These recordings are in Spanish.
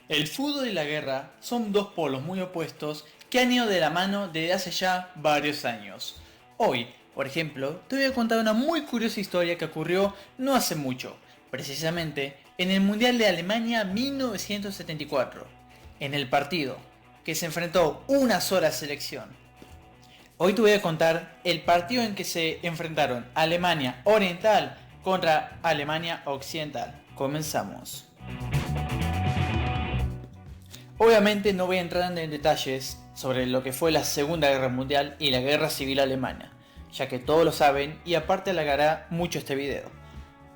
El fútbol y la guerra son dos polos muy opuestos que han ido de la mano desde hace ya varios años. Hoy, por ejemplo, te voy a contar una muy curiosa historia que ocurrió no hace mucho, precisamente en el Mundial de Alemania 1974, en el partido que se enfrentó una sola selección. Hoy te voy a contar el partido en que se enfrentaron Alemania Oriental contra Alemania Occidental. Comenzamos. Obviamente no voy a entrar en detalles sobre lo que fue la Segunda Guerra Mundial y la Guerra Civil Alemana, ya que todos lo saben y aparte alargará mucho este video.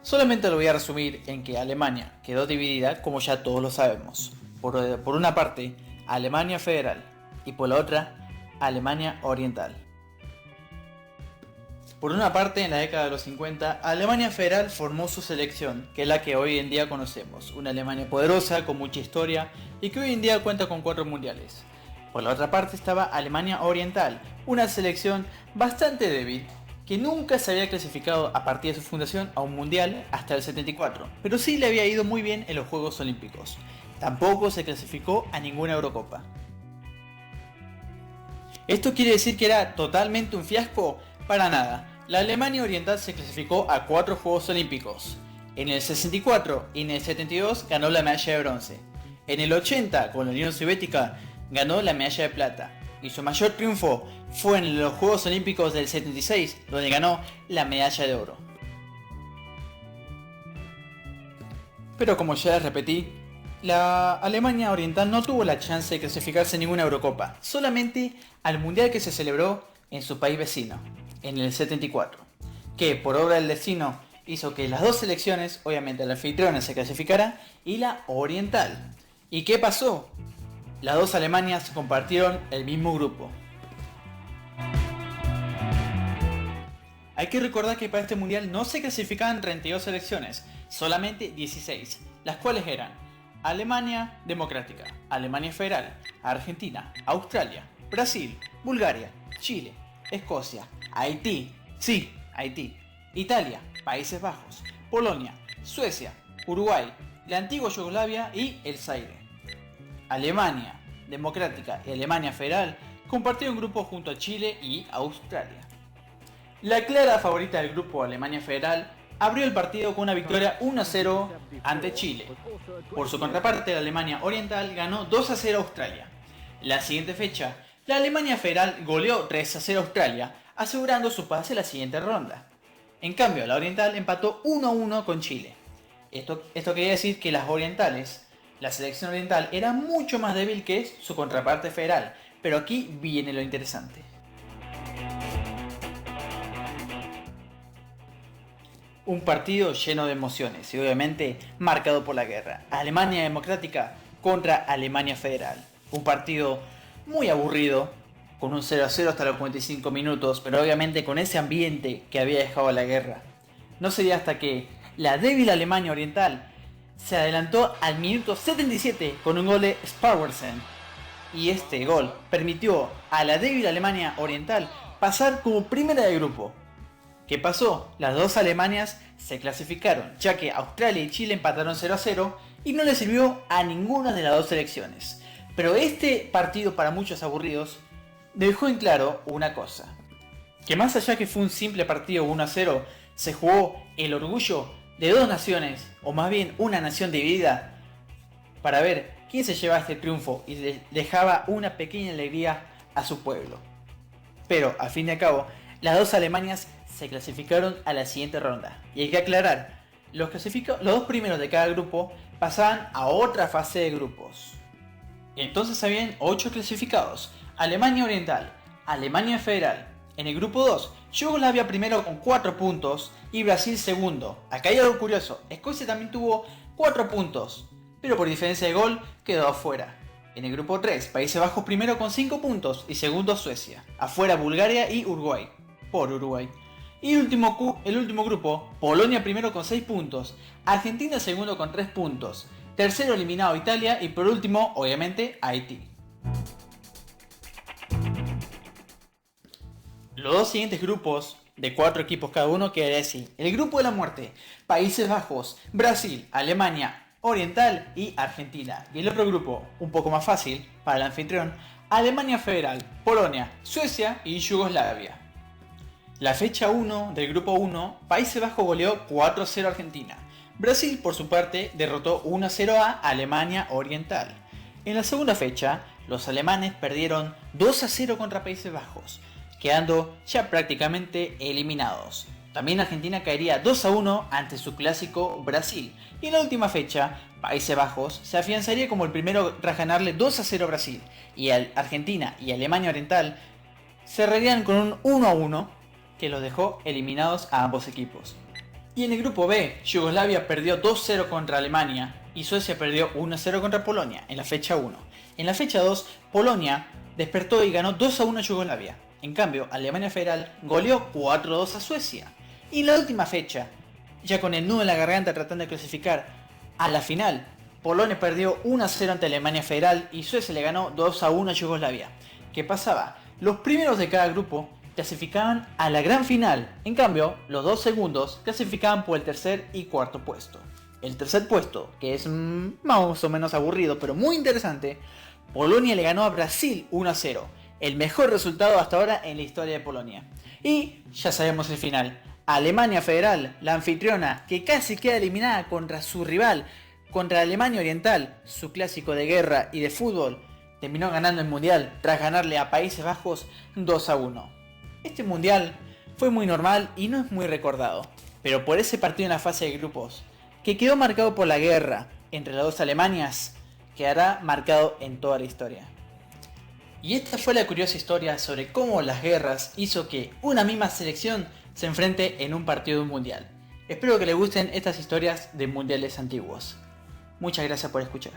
Solamente lo voy a resumir en que Alemania quedó dividida, como ya todos lo sabemos. Por una parte, Alemania Federal y por la otra, Alemania Oriental. Por una parte, en la década de los 50, Alemania Federal formó su selección, que es la que hoy en día conocemos, una Alemania poderosa, con mucha historia y que hoy en día cuenta con 4 mundiales. Por la otra parte estaba Alemania Oriental, una selección bastante débil, que nunca se había clasificado a partir de su fundación a un mundial hasta el 74, pero sí le había ido muy bien en los Juegos Olímpicos. Tampoco se clasificó a ninguna Eurocopa. ¿Esto quiere decir que era totalmente un fiasco? Para nada. La Alemania Oriental se clasificó a 4 Juegos Olímpicos. En el 64 y en el 72 ganó la medalla de bronce. En el 80, con la Unión Soviética, ganó la medalla de plata. Y su mayor triunfo fue en los Juegos Olímpicos del 76, donde ganó la medalla de oro. Pero como ya les repetí, la Alemania Oriental no tuvo la chance de clasificarse en ninguna Eurocopa, solamente al Mundial que se celebró en su país vecino, en el 74, que por obra del destino hizo que las dos selecciones, obviamente la anfitriona se clasificara y la oriental. ¿Y qué pasó? Las dos Alemanias compartieron el mismo grupo. Hay que recordar que para este mundial no se clasificaban 32 selecciones, solamente 16, las cuales eran Alemania Democrática, Alemania Federal, Argentina, Australia, Brasil, Bulgaria, Chile, Escocia, Haití, sí, Haití, Italia, Países Bajos, Polonia, Suecia, Uruguay, la antigua Yugoslavia y el Zaire. Alemania Democrática y Alemania Federal compartieron grupo junto a Chile y Australia. La clara favorita del grupo Alemania Federal abrió el partido con una victoria 1-0 ante Chile. Por su contraparte, la Alemania Oriental ganó 2-0 a Australia. La siguiente fecha, la Alemania Federal goleó 3-0 a Australia, asegurando su pase a la siguiente ronda. En cambio, la Oriental empató 1-1 con Chile. Esto quería decir que las orientales, la selección oriental, era mucho más débil que su contraparte federal, pero aquí viene lo interesante. Un partido lleno de emociones y obviamente marcado por la guerra. Alemania Democrática contra Alemania Federal. Un partido muy aburrido, con un 0-0 hasta los 45 minutos, pero obviamente con ese ambiente que había dejado la guerra. No sería hasta que la débil Alemania Oriental se adelantó al minuto 77 con un gol de Sparwersen. Y este gol permitió a la débil Alemania Oriental pasar como primera de grupo. ¿Qué pasó? Las dos Alemanias se clasificaron, ya que Australia y Chile empataron 0-0 y no le sirvió a ninguna de las dos selecciones. Pero este partido, para muchos aburridos, dejó en claro una cosa: que más allá que fue un simple partido 1-0, se jugó el orgullo de dos naciones, o más bien una nación dividida, para ver quién se llevaba este triunfo y dejaba una pequeña alegría a su pueblo. Pero, al fin y al cabo, las dos Alemanias se clasificaron a la siguiente ronda. Y hay que aclarar, los dos primeros de cada grupo pasaban a otra fase de grupos. Entonces habían 8 clasificados: Alemania Oriental, Alemania Federal. En el grupo 2, Yugoslavia primero con 4 puntos y Brasil segundo. Acá hay algo curioso: Escocia también tuvo 4 puntos, pero por diferencia de gol quedó afuera. En el grupo 3, Países Bajos primero con 5 puntos y segundo Suecia. Afuera Bulgaria y Uruguay, por Uruguay. Y el último grupo, Polonia primero con 6 puntos, Argentina segundo con 3 puntos, tercero eliminado Italia y por último, obviamente, Haití. Los dos siguientes grupos, de 4 equipos cada uno, quedaría así: el grupo de la muerte, Países Bajos, Brasil, Alemania Oriental y Argentina. Y el otro grupo, un poco más fácil para el anfitrión, Alemania Federal, Polonia, Suecia y Yugoslavia. La fecha 1 del grupo 1, Países Bajos goleó 4-0 a Argentina. Brasil, por su parte, derrotó 1-0 a Alemania Oriental. En la segunda fecha, los alemanes perdieron 2-0 contra Países Bajos, quedando ya prácticamente eliminados. También Argentina caería 2-1 ante su clásico Brasil. Y en la última fecha, Países Bajos se afianzaría como el primero tras ganarle 2-0 a Brasil. Y Argentina y Alemania Oriental cerrarían con un 1-1 que los dejó eliminados a ambos equipos. Y en el grupo B, Yugoslavia perdió 2-0 contra Alemania y Suecia perdió 1-0 contra Polonia en la fecha 1. En la fecha 2, Polonia despertó y ganó 2-1 a Yugoslavia. En cambio, Alemania Federal goleó 4-2 a Suecia. Y en la última fecha, ya con el nudo en la garganta tratando de clasificar a la final, Polonia perdió 1-0 ante Alemania Federal y Suecia le ganó 2-1 a Yugoslavia. ¿Qué pasaba? Los primeros de cada grupo clasificaban a la gran final. En cambio, los dos segundos clasificaban por el tercer y cuarto puesto. El tercer puesto, que es más o menos aburrido, pero muy interesante, Polonia le ganó a Brasil 1-0. El mejor resultado hasta ahora en la historia de Polonia. Y ya sabemos el final. Alemania Federal, la anfitriona, que casi queda eliminada contra su rival, contra Alemania Oriental, su clásico de guerra y de fútbol, terminó ganando el mundial tras ganarle a Países Bajos 2-1. Este mundial fue muy normal y no es muy recordado, pero por ese partido en la fase de grupos, que quedó marcado por la guerra entre las dos Alemanias, quedará marcado en toda la historia. Y esta fue la curiosa historia sobre cómo las guerras hizo que una misma selección se enfrente en un partido de un mundial. Espero que les gusten estas historias de mundiales antiguos. Muchas gracias por escuchar.